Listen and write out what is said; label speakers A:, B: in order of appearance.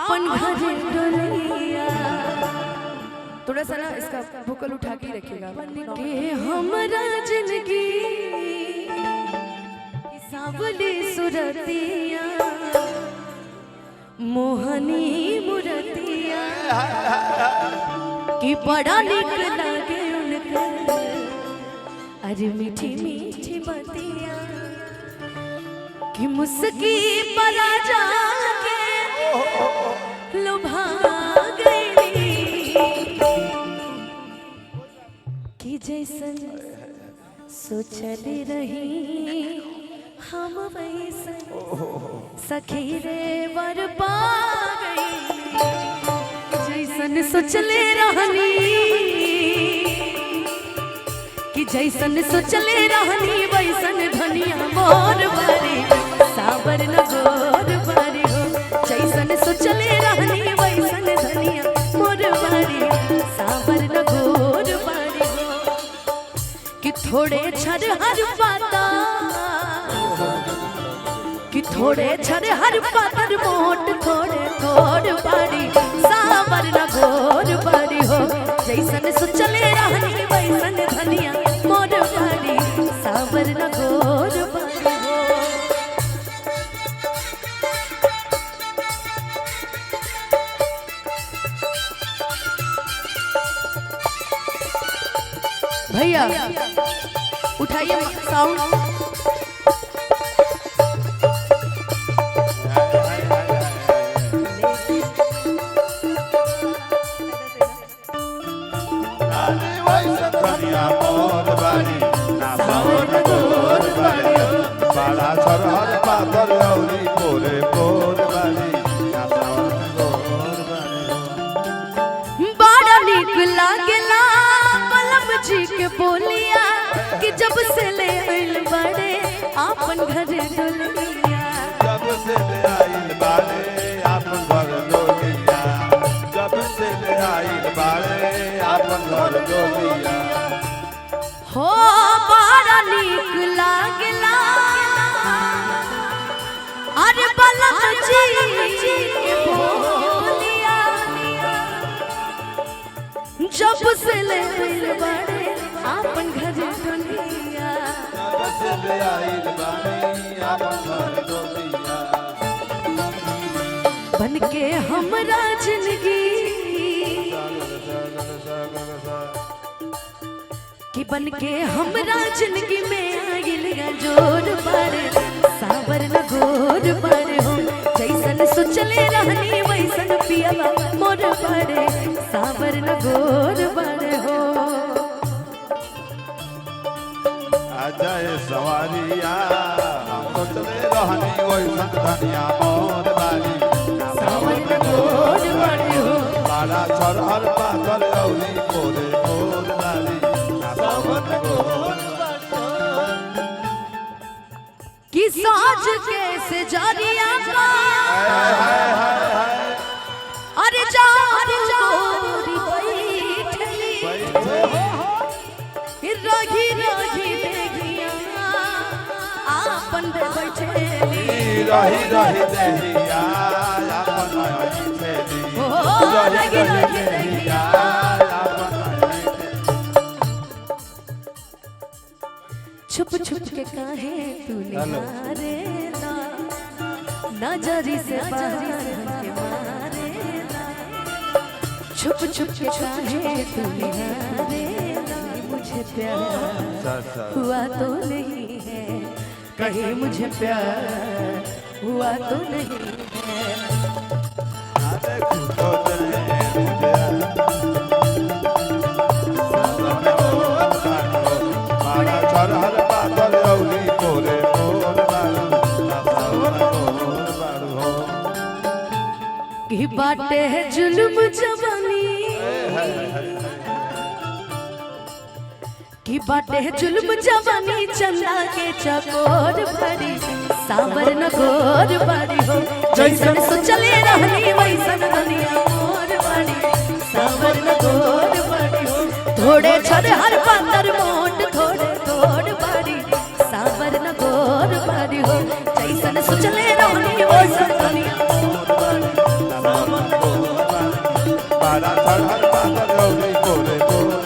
A: आपन घर डोलिया। थोड़ा सा ना इसका वोकल उठा के रखिएगा। के हमरा जिंदगी सावली सुरतिया मोहनी मुरतिया कि बड़ा निक लागे उनकर अरे मीठी मीठी बतिया कि मुस्की पर जाके लुभा गई कि जैसन सोचली रही हम वैसन सखी रे वर पा गई जैसन सोचले रहनी कि जैसन सोचले रहनी वैसन धनिया मोर बारी सावर न गोर बारी हो जैसन सोचले रहनी वैसन धनिया मोर बारी सावर न गोर बारी हो कि थोड़े छर हर पाता कि थोड़े छर हर पातर मोट थोड़े थोड़ बारी सावर न गोर बारी हो जैसन सोचले रहनी वैसन धनिया मोर बारी सावर न गोर बारी हो। भैया उठाइए साउंड।
B: बड़ा छोर पातर औरी पोरे पोर बाली
A: बड़ा नीक लागेला पलम जी के बोलिया कि जब से ले आइल बड़े आपन घर डोलिया
B: जब से ले आइल बाड़े आपन घर डोलिया जब से ले आइल बाड़े आपन घर डोलिया
A: हो बड़ा नीक लागेला अरे पलम जी के बोलिया जब से ले आइल बड़े आपन घर डोलिया
B: जब से ले आइल बाड़े आपन घर डोलिया
A: बनके हमरा जिंदगी कि बनके हमरा जिंदगी में आइल जोर पर सावर न गोर पर हो जैसन सोचले रहनी वैसन पियला मोर पर सावर न गोर पर हो।
B: अजय सवारिया हम सोचले रहनी वैसन धनिया मोर बाली
A: सावर न गोर पर हो
B: बड़ा छोर पातर औरी पोरे पोर बाली सावर न गोर
A: कि साज के से जारिया का अरे जारी बैठली रही रही देगिया आपन दे बैठली
B: रही रही देहिया आपन बैठली रही रही देहिया
A: छुप छुप के काहे तूने मारेला नजरी से बाहर के मारेला छुप छुप के काहे तूने मारेला मुझे प्यार हुआ तो नहीं है कहीं मुझे प्यार हुआ तो नहीं है। कि बाटे है जुल्म जवानी कि बाटे है जुल्म जवानी चंदा के चकोर भरी सावर न गोर बारी हो जैसन सोचले रहनी वैसन दुनिया मोर बारी सावर न गोर बारी हो थोड़े छर हर पातर मोट थोड़े थोड़ बारी सावर न गोर बारी हो जैसन सोचले रहनी वैसन दुनिया मोर बारी
B: बढ़ल पागल औरी गोरे गोर